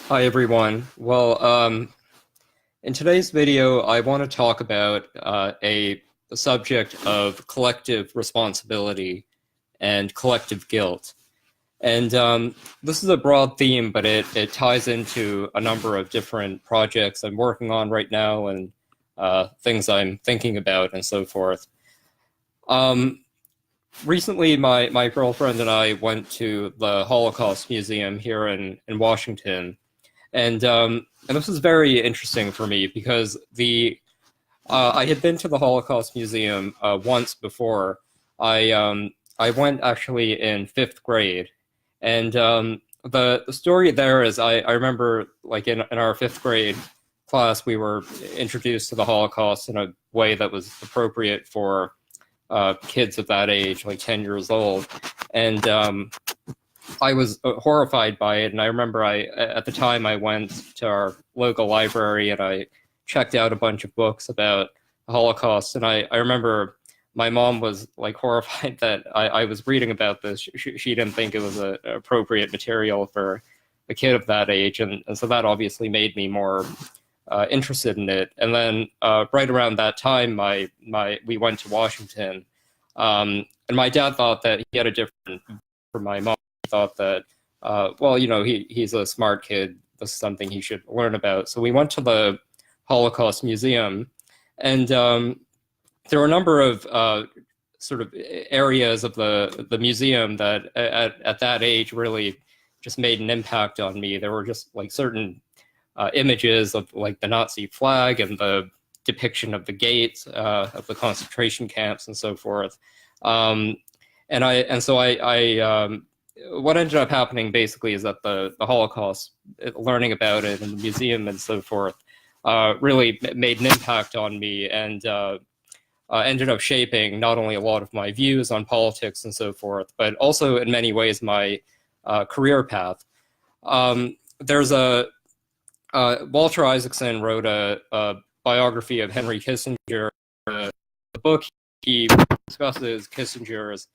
Hi everyone. In today's video, I want to talk about the subject of collective responsibility and collective guilt. And this is a broad theme, but it ties into a number of different projects I'm working on right now and things I'm thinking about and so forth. Recently, my girlfriend and I went to the Holocaust Museum here in Washington. And this was very interesting for me because I had been to the Holocaust Museum once before. I went actually in fifth grade, and the story there is I remember like in our fifth grade class we were introduced to the Holocaust in a way that was appropriate for kids of that age, like 10 years old, and I was horrified by it, and I remember at the time I went to our local library and I checked out a bunch of books about the Holocaust, and I remember my mom was like horrified that I was reading about this. She didn't think it was a appropriate material for a kid of that age, and so that obviously made me more interested in it. And then right around that time, we went to Washington, and my dad thought that he had a different for my mom thought that, well, you know, he's a smart kid. This is something he should learn about. So we went to the Holocaust Museum, and there were a number of sort of areas of the museum that at that age really just made an impact on me. There were just like certain images of like the Nazi flag and the depiction of the gates of the concentration camps and so forth. What ended up happening basically is that the Holocaust, learning about it in the museum and so forth, really made an impact on me and ended up shaping not only a lot of my views on politics and so forth, but also in many ways my career path. There's Walter Isaacson wrote a biography of Henry Kissinger. The book he discusses Kissinger's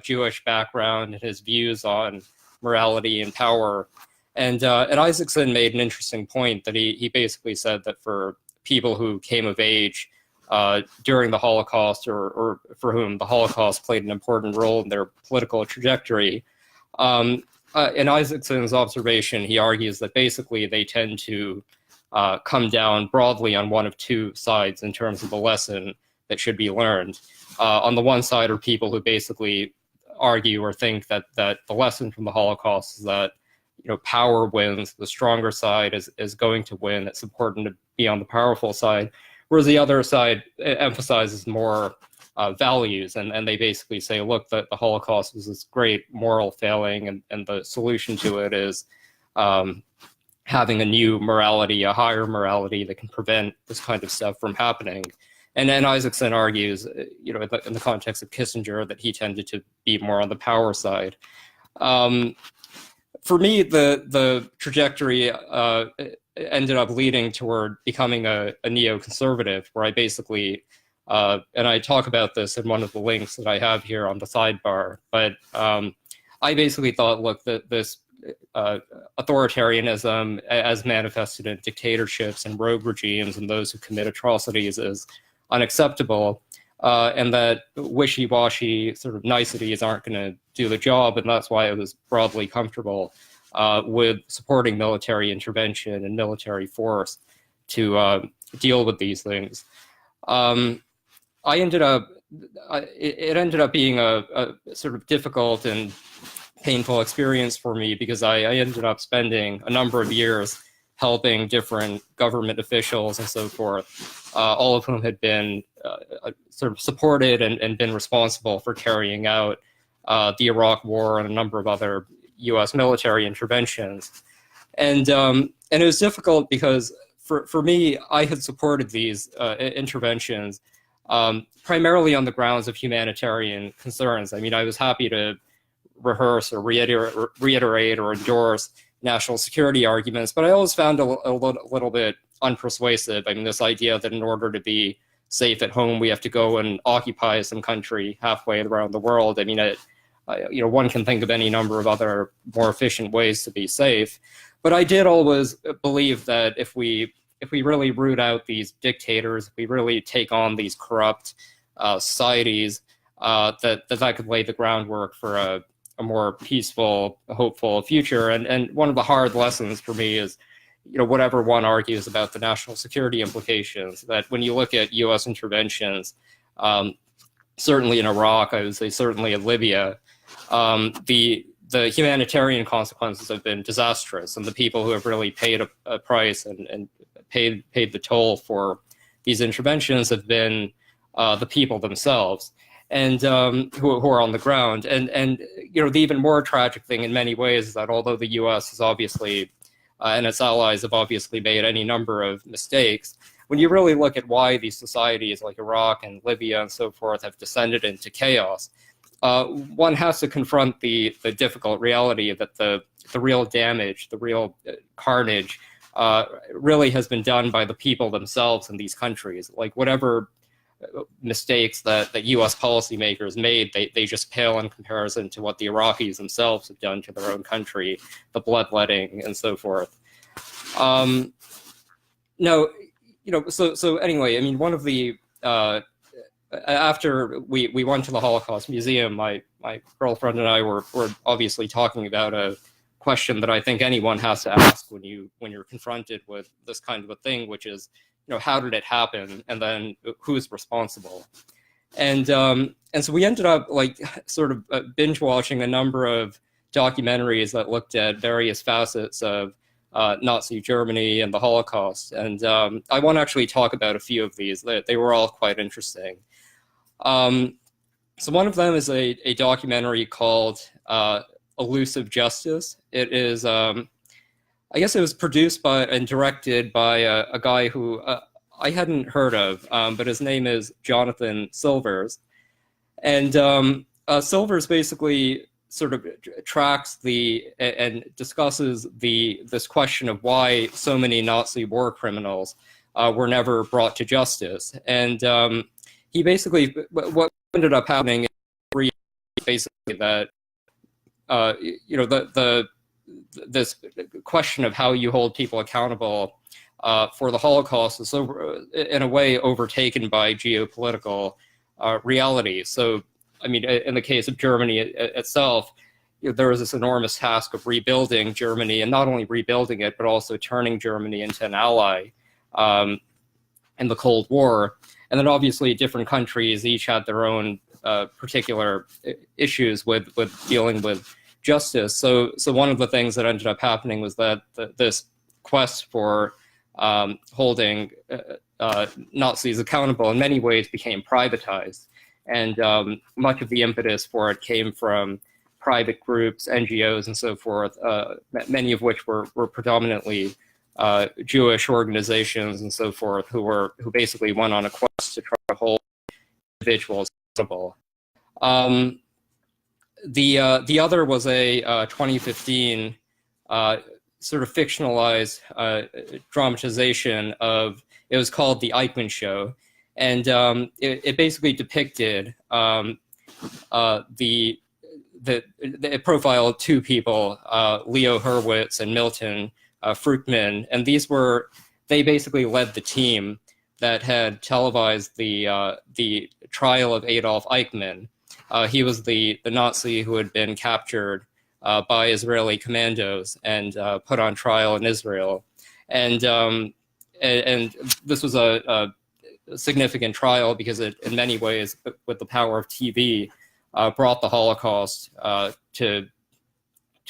Jewish background and his views on morality and power. And Isaacson made an interesting point that he basically said that for people who came of age during the Holocaust or for whom the Holocaust played an important role in their political trajectory, in Isaacson's observation, he argues that basically they tend to come down broadly on one of two sides in terms of the lesson that should be learned. On the one side are people who basically argue or think that the lesson from the Holocaust is that, you know, power wins, the stronger side is going to win. It's important to be on the powerful side, whereas the other side emphasizes more values, and they basically say, look, the Holocaust was this great moral failing, and the solution to it is having a new morality, a higher morality that can prevent this kind of stuff from happening. And then Isaacson argues, you know, in the context of Kissinger, that he tended to be more on the power side. For me, the trajectory ended up leading toward becoming a neoconservative, where I basically, and I talk about this in one of the links that I have here on the sidebar, but I basically thought, look, this authoritarianism as manifested in dictatorships and rogue regimes and those who commit atrocities is unacceptable, and that wishy-washy sort of niceties aren't going to do the job, and that's why I was broadly comfortable with supporting military intervention and military force to deal with these things. It ended up being a sort of difficult and painful experience for me because I ended up spending a number of years helping different government officials and so forth, all of whom had been sort of supported and been responsible for carrying out the Iraq War and a number of other U.S. military interventions. And it was difficult because for me, I had supported these interventions primarily on the grounds of humanitarian concerns. I mean, I was happy to rehearse or reiterate or endorse national security arguments, but I always found a little bit unpersuasive. I mean, this idea that in order to be safe at home, we have to go and occupy some country halfway around the world. I mean, you know, one can think of any number of other more efficient ways to be safe. But I did always believe that if we really root out these dictators, if we really take on these corrupt societies, that could lay the groundwork for a more peaceful, hopeful future. And one of the hard lessons for me is, whatever one argues about the national security implications, that when you look at U.S. interventions, certainly in Iraq, I would say certainly in Libya, the humanitarian consequences have been disastrous, and the people who have really paid a price and paid the toll for these interventions have been the people themselves, and who are on the ground. And the even more tragic thing in many ways is that although the U.S. has obviously and its allies have obviously made any number of mistakes, when you really look at why these societies like Iraq and Libya and so forth have descended into chaos, one has to confront the difficult reality that the real damage, the real carnage, really has been done by the people themselves in these countries. Like whatever mistakes that U.S. policymakers made, they just pale in comparison to what the Iraqis themselves have done to their own country, the bloodletting and so forth. So anyway, I mean, one of the after we went to the Holocaust Museum, my girlfriend and I were obviously talking about a question that I think anyone has to ask when you're confronted with this kind of a thing, which is, how did it happen, and then who's responsible? And so we ended up sort of binge watching a number of documentaries that looked at various facets of Nazi Germany and the Holocaust. And I want to actually talk about a few of these. They were all quite interesting. So one of them is a documentary called Elusive Justice. It is, I guess it was produced by and directed by a guy who I hadn't heard of, but his name is Jonathan Silvers. And Silvers basically sort of tracks and discusses this question of why so many Nazi war criminals were never brought to justice. And he basically, what ended up happening is basically that, this question of how you hold people accountable for the Holocaust is in a way overtaken by geopolitical reality. So, I mean, in the case of Germany itself, there was this enormous task of rebuilding Germany, and not only rebuilding it, but also turning Germany into an ally in the Cold War. And then obviously different countries each had their own particular issues with dealing with justice. So one of the things that ended up happening was that this quest for holding Nazis accountable in many ways became privatized. And much of the impetus for it came from private groups, NGOs, and so forth, many of which were predominantly Jewish organizations and so forth, who basically went on a quest to try to hold individuals accountable. The other was a 2015 sort of fictionalized dramatization of, it was called The Eichmann Show. And it basically depicted it profiled two people, Leo Hurwitz and Milton Fruchtman, and they basically led the team that had televised the trial of Adolf Eichmann. He was the Nazi who had been captured by Israeli commandos and put on trial in Israel, and this was a significant trial because it, in many ways, with the power of TV, brought the Holocaust to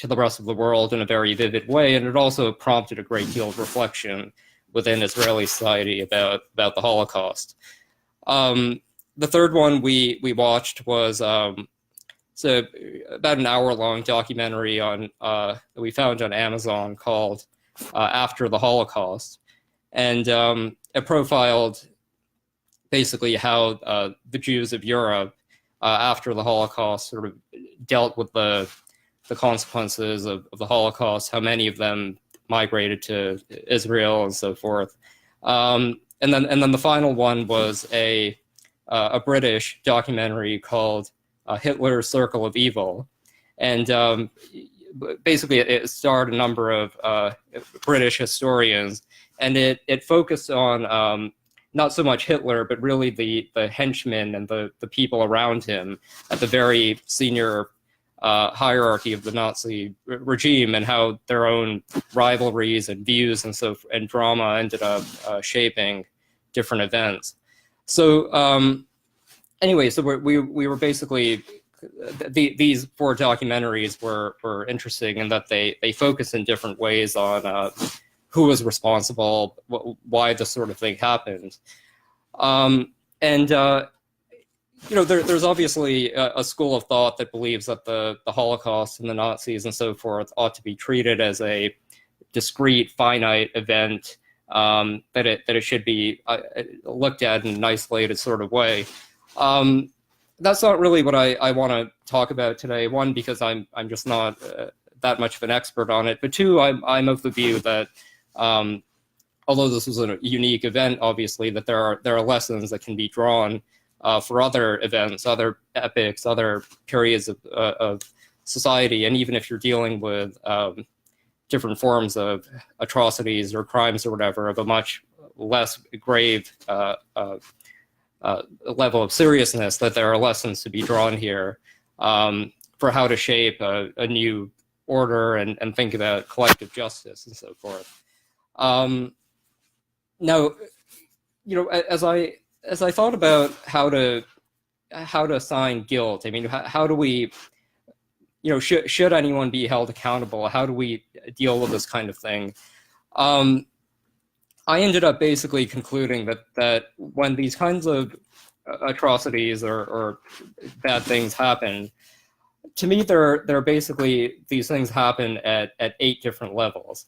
the rest of the world in a very vivid way, and it also prompted a great deal of reflection within Israeli society about the Holocaust. The third one we watched was so about an hour-long documentary that we found on Amazon called After the Holocaust, and it profiled basically how the Jews of Europe after the Holocaust sort of dealt with the consequences of the Holocaust, how many of them migrated to Israel and so forth. And then the final one was a British documentary called Hitler's Circle of Evil. And basically it starred a number of British historians, and it focused on not so much Hitler, but really the henchmen and the people around him at the very senior hierarchy of the Nazi regime, and how their own rivalries and views and drama ended up shaping different events. So anyway, so we were basically, these 4 documentaries were interesting in that they focus in different ways on who was responsible, why this sort of thing happened. There's obviously a school of thought that believes that the Holocaust and the Nazis and so forth ought to be treated as a discrete, finite event, that it should be looked at in an isolated sort of way. That's not really what I want to talk about today. One, because I'm just not that much of an expert on it. But two, I'm of the view that although this was a unique event, obviously, that there are lessons that can be drawn for other events, other epics, other periods of society, and even if you're dealing with different forms of atrocities or crimes or whatever of a much less grave level of seriousness, that there are lessons to be drawn here for how to shape a new order and think about collective justice and so forth. Now, as I thought about how to assign guilt, I mean, how do we, should anyone be held accountable? How do we deal with this kind of thing? I ended up basically concluding that when these kinds of atrocities or bad things happen, to me, they're basically, these things happen at 8 different levels.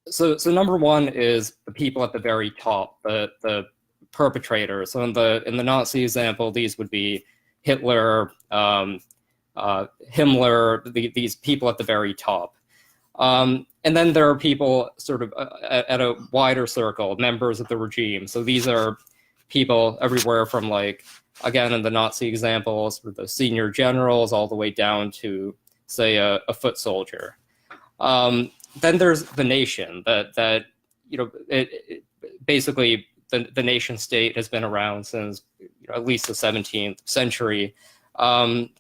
So number one is the people at the very top, the perpetrators. So in the Nazi example, these would be Hitler, Himmler, these people at the very top. And then there are people sort of at a wider circle, members of the regime. So these are people everywhere from, like, again, in the Nazi examples, the senior generals all the way down to, say, a foot soldier. Then there's the nation, that basically the nation state has been around since at least the 17th century. And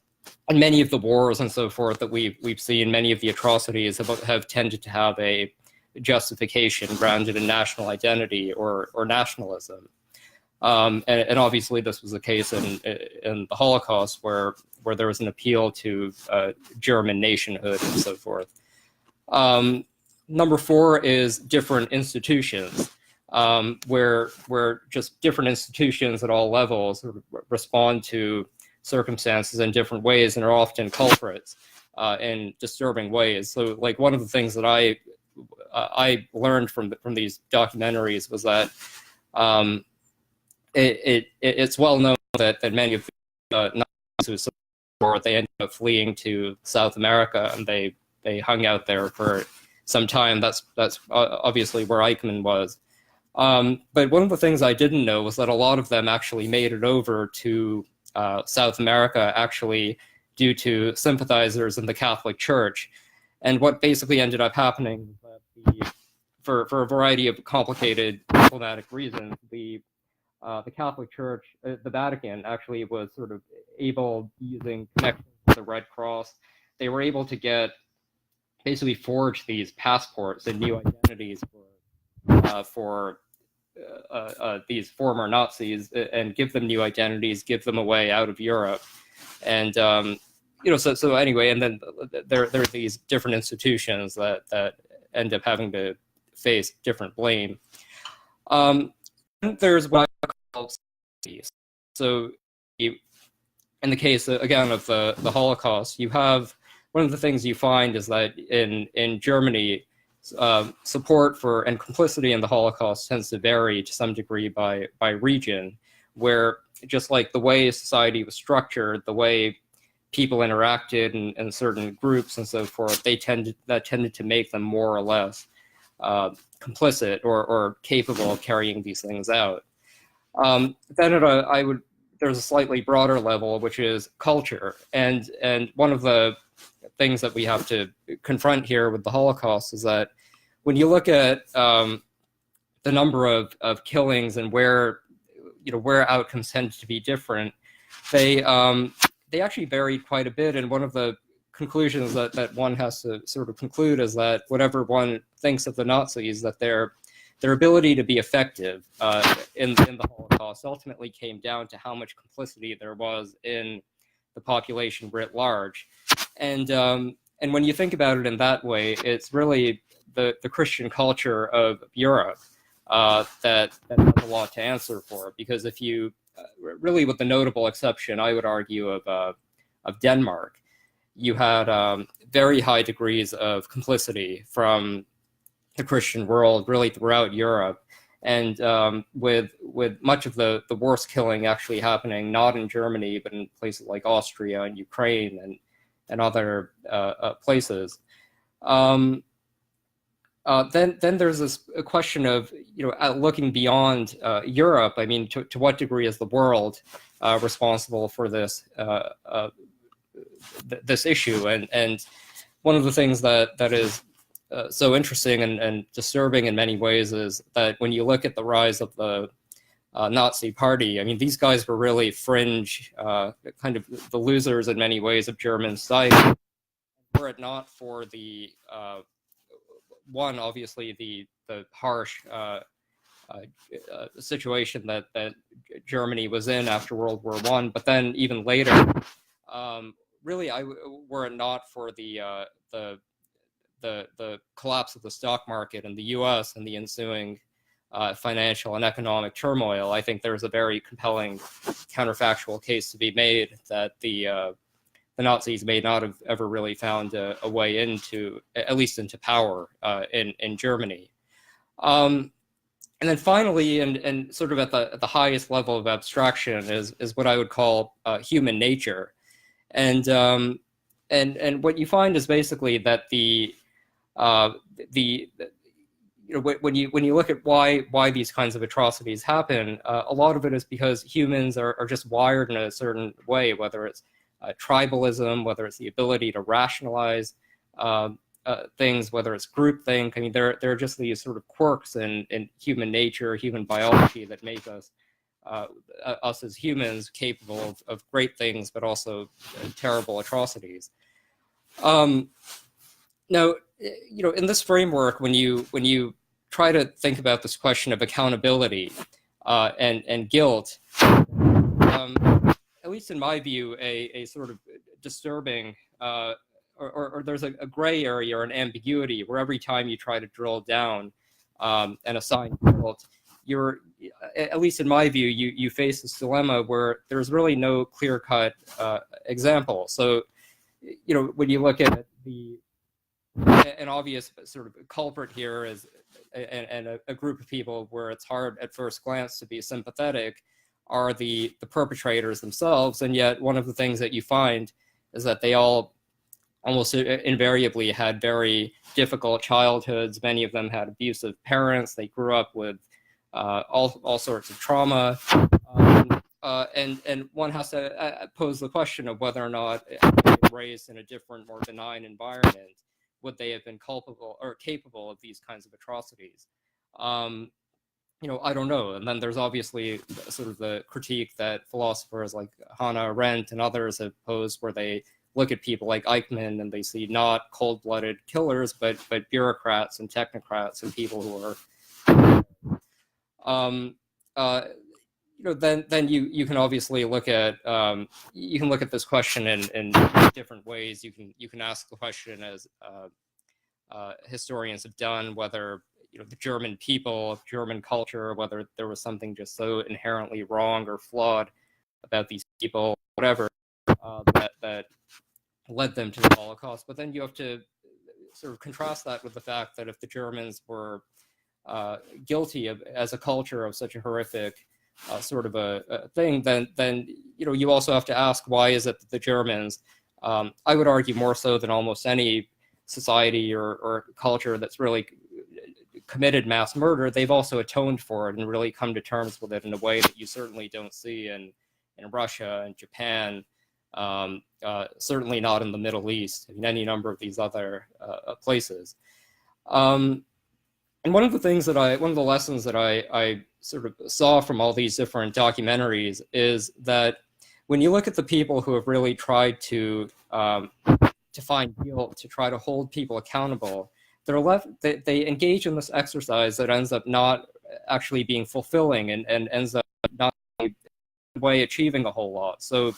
many of the wars and so forth that we've seen, many of the atrocities have tended to have a justification grounded in national identity or nationalism. And obviously this was the case in the Holocaust, where there was an appeal to German nationhood and so forth. Number 4 is different institutions, where just different institutions at all levels respond to circumstances in different ways and are often culprits in disturbing ways. So, like, one of the things that I learned from these documentaries was that it's well known that many of the Nazis they ended up fleeing to South America, and they hung out there for some time. That's obviously where Eichmann was. But one of the things I didn't know was that a lot of them actually made it over to South America, actually due to sympathizers in the Catholic Church. And what basically ended up happening, for a variety of complicated diplomatic reasons, the Catholic Church, the Vatican, actually was sort of able, using connections with the Red Cross, they were able to basically forge these passports and new identities for these former Nazis, and give them new identities, give them a way out of Europe. And so anyway, and then there are these different institutions that end up having to face different blame. There's what I call cities. So in the case, again, of the Holocaust, you have, one of the things you find is that in Germany, support for and complicity in the Holocaust tends to vary to some degree by region, where just like the way society was structured, the way people interacted in certain groups and so forth, that tended to make them more or less complicit or capable of carrying these things out. Then there's a slightly broader level, which is culture, and one of the things that we have to confront here with the Holocaust is that when you look at the number of killings and where outcomes tend to be different, they actually varied quite a bit. And one of the conclusions that one has to sort of conclude is that whatever one thinks of the Nazis, that their ability to be effective in the Holocaust ultimately came down to how much complicity there was in the population writ large. And when you think about it in that way, it's really the Christian culture of Europe that has a lot to answer for. Because if you really, with the notable exception, I would argue, of Denmark, you had very high degrees of complicity from the Christian world really throughout Europe, and with much of the worst killing actually happening not in Germany but in places like Austria and Ukraine and other places. Then there's this question of looking beyond Europe. I mean, to what degree is the world responsible for this this issue? And one of the things that is so interesting and disturbing in many ways is that when you look at the rise of the Nazi Party, I mean, these guys were really fringe, kind of the losers in many ways of German society. Were it not for the one, obviously the harsh situation that Germany was in after World War I, but then even later, really, were it not for the collapse of the stock market in the U.S. and the ensuing financial and economic turmoil, I think there's a very compelling counterfactual case to be made that the Nazis may not have ever really found a way into, at least into power in Germany. And then finally, and sort of at the highest level of abstraction, is what I would call human nature. And what you find is basically that when you look at why these kinds of atrocities happen, a lot of it is because humans are just wired in a certain way, whether it's tribalism, whether it's the ability to rationalize things, whether it's groupthink. I mean, there are just these sort of quirks in human nature, human biology, that make us as humans capable of great things, but also terrible atrocities. Now, in this framework, when you try to think about this question of accountability and guilt, at least in my view, a sort of disturbing or there's a gray area or an ambiguity where every time you try to drill down and assign guilt, you're, at least in my view, you face this dilemma where there's really no clear-cut example. So, when you look at an obvious sort of culprit here is and a group of people where it's hard at first glance to be sympathetic are the perpetrators themselves, and yet one of the things that you find is that they all almost invariably had very difficult childhoods. Many of them had abusive parents. They grew up with all sorts of trauma, and one has to pose the question of whether or not, raised in a different, more benign environment, would they have been culpable or capable of these kinds of atrocities? I don't know. And then there's obviously sort of the critique that philosophers like Hannah Arendt and others have posed, where they look at people like Eichmann and they see not cold-blooded killers, but bureaucrats and technocrats and people who are, then you can obviously look at this question in different ways. You can ask the question, as historians have done, whether the German people, German culture, whether there was something just so inherently wrong or flawed about these people, whatever, that led them to the Holocaust. But then you have to sort of contrast that with the fact that if the Germans were guilty of, as a culture, of such a horrific sort of a thing, then you also have to ask, why is it that the Germans, I would argue more so than almost any society or culture that's really committed mass murder, they've also atoned for it and really come to terms with it in a way that you certainly don't see in Russia and Japan certainly not in the Middle East, in any number of these other places. And one of the lessons that I sort of saw from all these different documentaries is that when you look at the people who have really tried to find guilt, to try to hold people accountable, they engage in this exercise that ends up not actually being fulfilling and ends up not in a way achieving a whole lot. So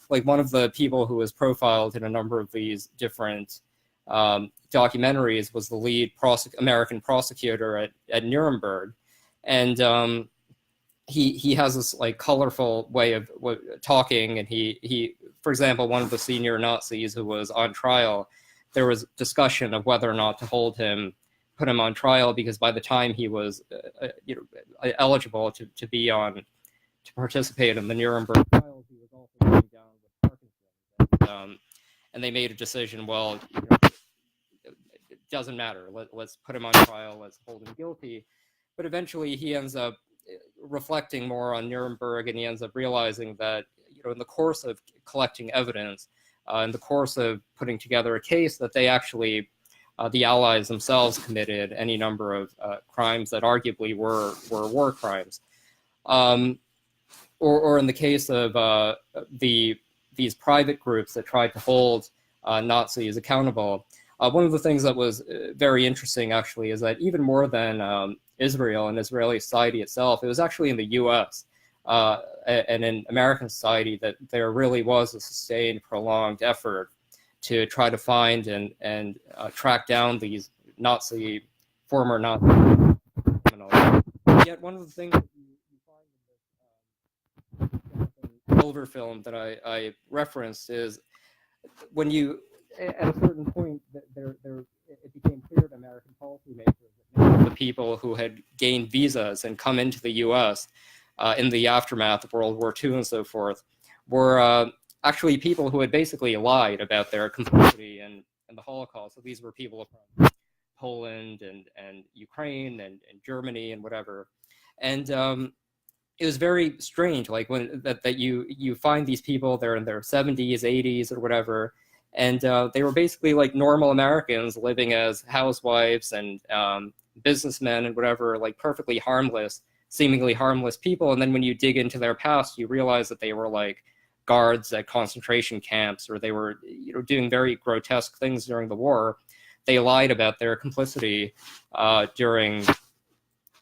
like one of the people who was profiled in a number of these different documentaries was the lead American prosecutor at Nuremberg. And he has this like colorful way of talking, and he for example, one of the senior Nazis who was on trial, there was discussion of whether or not to put him on trial, because by the time he was eligible to participate in the Nuremberg trials, he was also going down with Parkinson's. And they made a decision, well, it doesn't matter, let's put him on trial, let's hold him guilty. But eventually he ends up reflecting more on Nuremberg, and he ends up realizing that in the course of collecting evidence, in the course of putting together a case, that they actually, the Allies themselves, committed any number of crimes that arguably were war crimes. Or in the case of these private groups that tried to hold Nazis accountable, one of the things that was very interesting, actually, is that even more than Israel and Israeli society itself, it was actually in the U.S. And in American society that there really was a sustained, prolonged effort to try to find and track down these former Nazi criminals. Yet one of the things that you find in this Silver film that I referenced is when you, at a certain point, it became clear to American policymakers that many of the people who had gained visas and come into the U.S. In the aftermath of World War II and so forth were actually people who had basically lied about their complicity in the Holocaust. So these were people from Poland and Ukraine and Germany and whatever. And it was very strange, like when that you find these people, they're in their 70s, 80s, or whatever, and they were basically like normal Americans living as housewives and businessmen and whatever, like perfectly harmless, seemingly harmless people. And then when you dig into their past, you realize that they were like guards at concentration camps, or they were doing very grotesque things during the war. They lied about their complicity during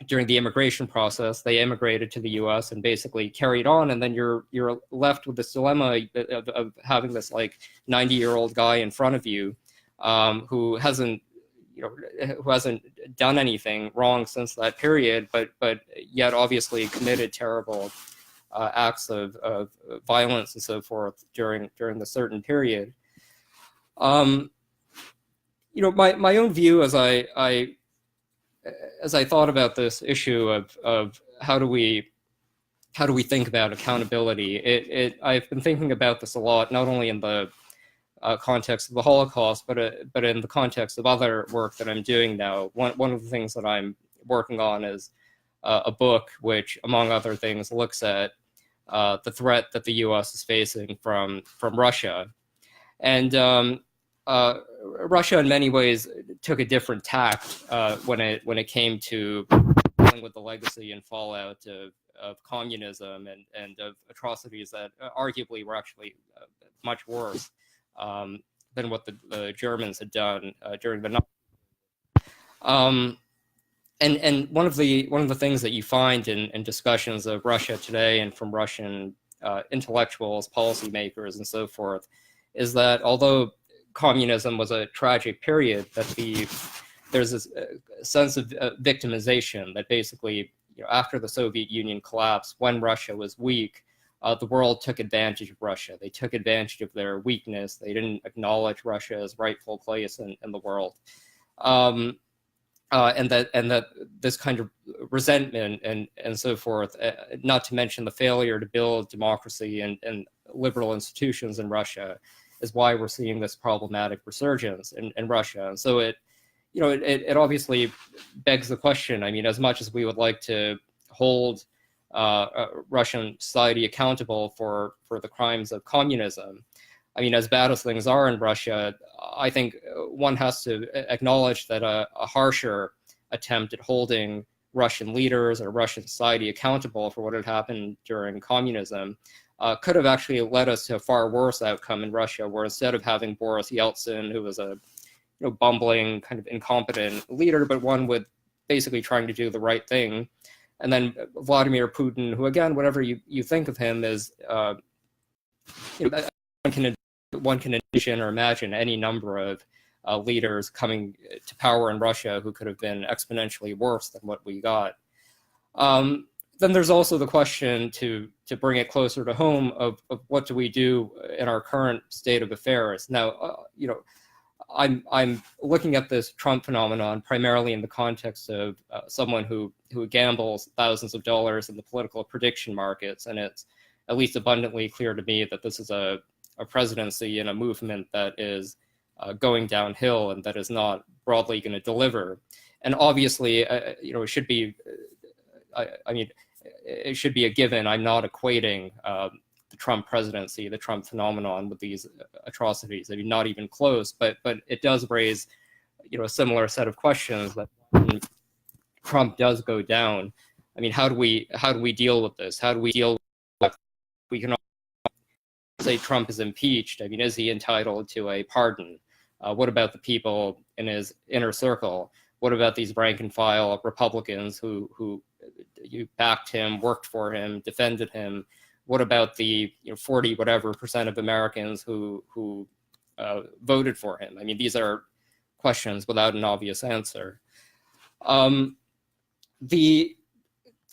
the immigration process. They immigrated to the U.S. and basically carried on, and then you're left with this dilemma of having this like 90-year-old guy in front of you who hasn't done anything wrong since that period, but yet obviously committed terrible acts of violence and so forth during the certain period. My own view as I thought about this issue of how do we think about accountability, I've been thinking about this a lot, not only in the context of the Holocaust, but in the context of other work that I'm doing now. One of the things that I'm working on is a book which, among other things, looks at the threat that the U.S. is facing from Russia. And Russia, in many ways, took a different tact when it came to dealing with the legacy and fallout of communism and of atrocities that arguably were actually much worse than what the Germans had done during the and one of the things that you find in discussions of Russia today and from Russian intellectuals, policymakers, and so forth, is that although communism was a tragic period, that there's this sense of victimization that basically, after the Soviet Union collapsed, when Russia was weak, the world took advantage of Russia. They took advantage of their weakness. They didn't acknowledge Russia's rightful place in the world. And that this kind of resentment and so forth, not to mention the failure to build democracy and liberal institutions in Russia, is why we're seeing this problematic resurgence in Russia. And so it obviously begs the question. I mean, as much as we would like to hold Russian society accountable for the crimes of communism, I mean, as bad as things are in Russia, I think one has to acknowledge that a harsher attempt at holding Russian leaders or Russian society accountable for what had happened during communism could have actually led us to a far worse outcome in Russia, where instead of having Boris Yeltsin, who was a bumbling, kind of incompetent leader, but one with basically trying to do the right thing, and then Vladimir Putin, who, again, whatever you think of him, is one can envision or imagine any number of leaders coming to power in Russia who could have been exponentially worse than what we got. Then there's also the question, to bring it closer to home, of what do we do in our current state of affairs. Now, I'm looking at this Trump phenomenon primarily in the context of someone who gambles thousands of dollars in the political prediction markets, and it's at least abundantly clear to me that this is a presidency and a movement that is going downhill and that is not broadly going to deliver. And obviously, it should be, it should be a given. I'm not equating the Trump presidency, the Trump phenomenon, with these atrocities. I mean, not even close. But it does raise, a similar set of questions that when Trump does go down, I mean, how do we deal with this? How do we deal with? We can say Trump is impeached. I mean, is he entitled to a pardon? What about the people in his inner circle? What about these rank and file Republicans who backed him, worked for him, defended him? What about the 40 whatever percent of Americans who voted for him? I mean, these are questions without an obvious answer. The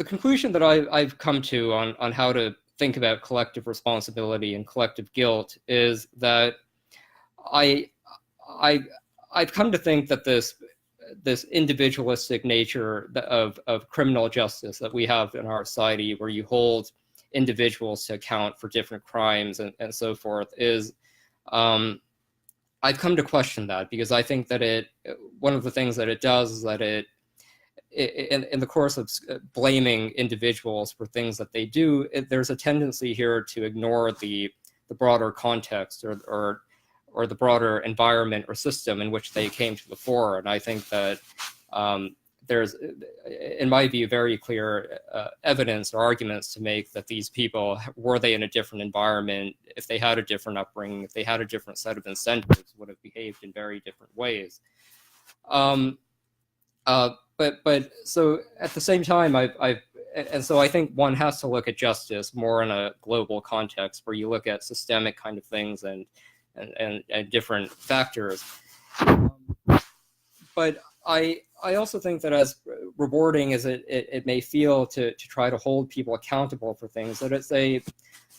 conclusion that I've come to on how to think about collective responsibility and collective guilt is that I've come to think that this individualistic nature of criminal justice that we have in our society, where you hold individuals to account for different crimes and so forth, is I've come to question that, because I think that one of the things that it does is that in the course of blaming individuals for things that they do, there's a tendency here to ignore the broader context or the broader environment or system in which they came to the fore. And I think that there's, in my view, very clear evidence or arguments to make that these people, were they in a different environment, if they had a different upbringing, if they had a different set of incentives, would have behaved in very different ways. But so at the same time, and so I think one has to look at justice more in a global context, where you look at systemic kind of things and different factors. But I also think that, as rewarding as it may feel to try to hold people accountable for things, that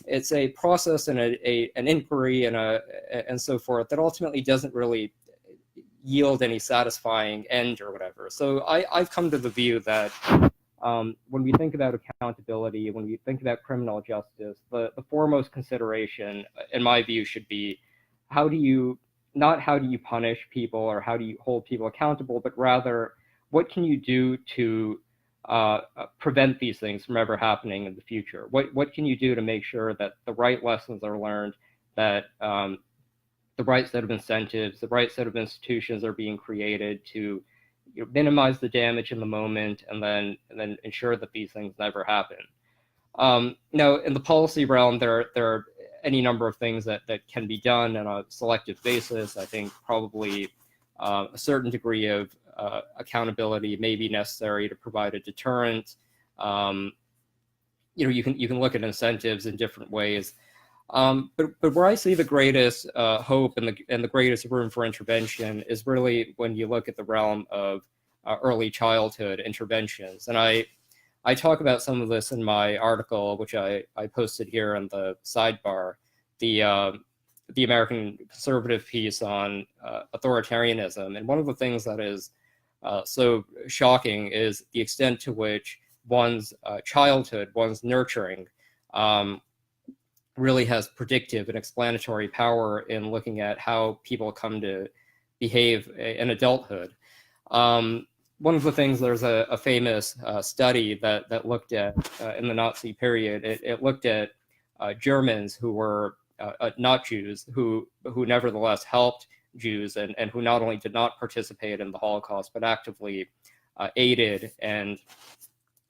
it's a process and an inquiry and so forth that ultimately doesn't really yield any satisfying end or whatever. So I've come to the view that when we think about accountability, when we think about criminal justice, the foremost consideration, in my view, should be not how do you punish people or how do you hold people accountable, but rather, what can you do to prevent these things from ever happening in the future? What can you do to make sure that the right lessons are learned, that the right set of incentives, the right set of institutions are being created to minimize the damage in the moment, and then ensure that these things never happen. Now, in the policy realm, there are any number of things that can be done on a selective basis. I think probably a certain degree of accountability may be necessary to provide a deterrent. You can look at incentives in different ways. But where I see the greatest hope and the greatest room for intervention is really when you look at the realm of early childhood interventions. And I talk about some of this in my article, which I posted here in the sidebar, the American conservative piece on authoritarianism. And one of the things that is so shocking is the extent to which one's childhood, one's nurturing, really has predictive and explanatory power in looking at how people come to behave in adulthood. One of the things, there's a famous study that looked at, in the Nazi period, it looked at Germans who were not Jews, who nevertheless helped Jews, and who not only did not participate in the Holocaust, but actively aided and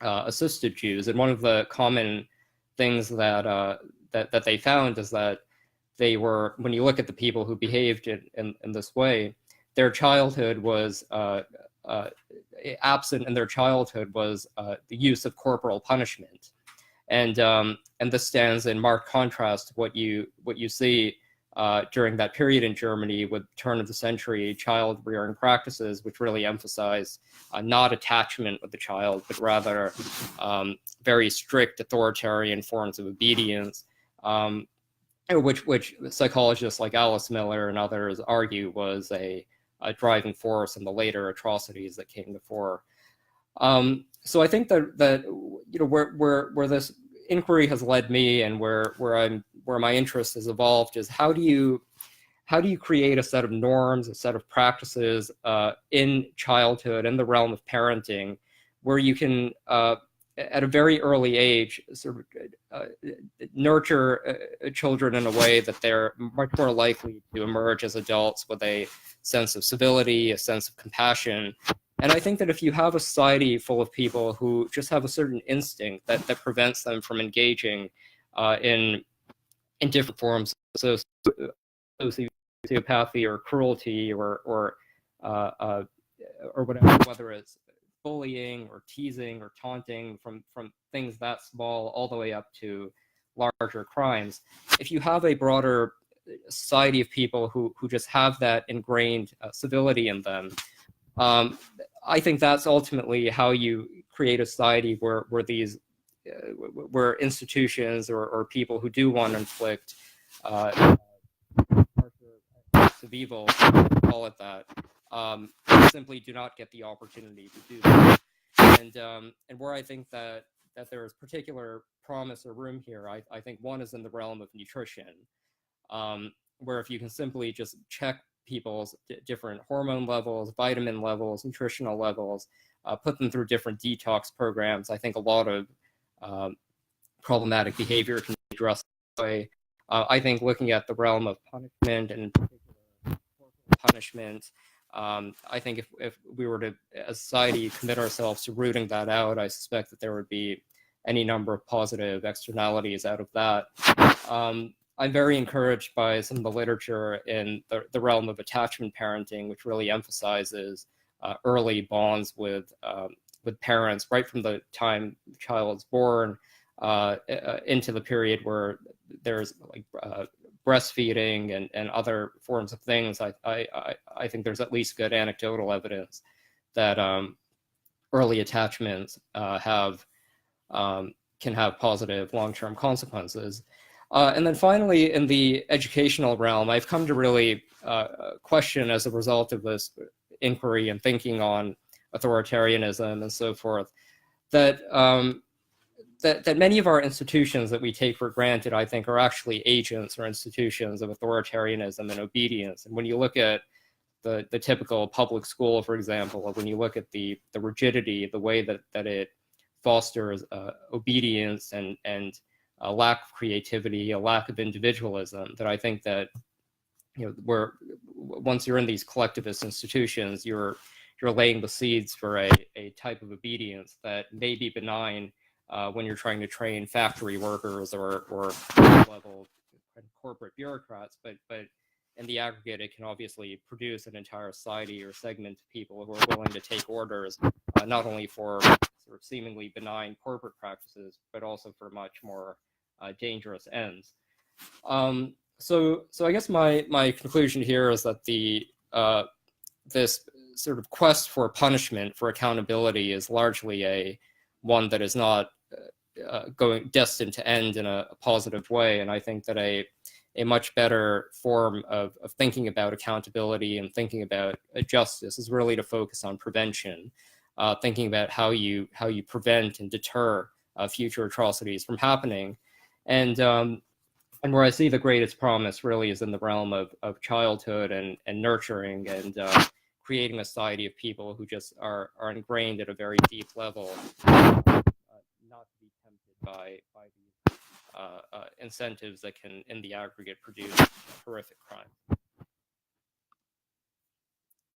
assisted Jews. And one of the common things that they found is that they were, when you look at the people who behaved in this way, their childhood was absent in their childhood was the use of corporal punishment, and this stands in marked contrast to what you see during that period in Germany with turn of the century child rearing practices, which really emphasized not attachment with the child, but rather very strict authoritarian forms of obedience, which psychologists like Alice Miller and others argue was a driving force in the later atrocities that came before. So I think that where this inquiry has led me, and where my interest has evolved, is how do you create a set of norms, a set of practices in childhood, in the realm of parenting, where you can at a very early age sort of nurture children in a way that they're much more likely to emerge as adults with a sense of civility, a sense of compassion. And I think that if you have a society full of people who just have a certain instinct that prevents them from engaging in different forms of sociopathy or cruelty or whatever, whether it's bullying or teasing or taunting, from things that small all the way up to larger crimes, if you have a broader society of people who just have that ingrained civility in them, I think that's ultimately how you create a society where these where institutions or people who do want to inflict acts of evil, call it that, simply do not get the opportunity to do that. And where I think that there is particular promise or room here, I think one is in the realm of nutrition, where if you can simply just check people's different hormone levels, vitamin levels, nutritional levels, put them through different detox programs, I think a lot of problematic behavior can be addressed that way. I think looking at the realm of punishment, and in particular punishment, I think if we were to, as a society, commit ourselves to rooting that out, I suspect that there would be any number of positive externalities out of that. I'm very encouraged by some of the literature in the realm of attachment parenting, which really emphasizes early bonds with parents right from the time the child is born into the period where there's like breastfeeding and other forms of things. I think there's at least good anecdotal evidence that early attachments can have positive long-term consequences. And then finally, in the educational realm, I've come to really question, as a result of this inquiry and thinking on authoritarianism and so forth, that that many of our institutions that we take for granted, I think, are actually agents or institutions of authoritarianism and obedience. And when you look at the typical public school, for example, or when you look at the rigidity, the way that it fosters obedience and a lack of creativity, a lack of individualism, that I think that, once you're in these collectivist institutions, you're laying the seeds for a type of obedience that may be benign when you're trying to train factory workers or level corporate bureaucrats, but in the aggregate, it can obviously produce an entire society or segment of people who are willing to take orders, not only for sort of seemingly benign corporate practices, but also for much more dangerous ends. So I guess my conclusion here is that this sort of quest for punishment, for accountability, is largely one that is not destined to end in a positive way. And I think that a much better form of thinking about accountability and thinking about justice is really to focus on prevention, thinking about how you prevent and deter future atrocities from happening. And where I see the greatest promise really is in the realm of childhood and nurturing and creating a society of people who just are ingrained at a very deep level, not to be tempted by these incentives that can, in the aggregate, produce horrific crime.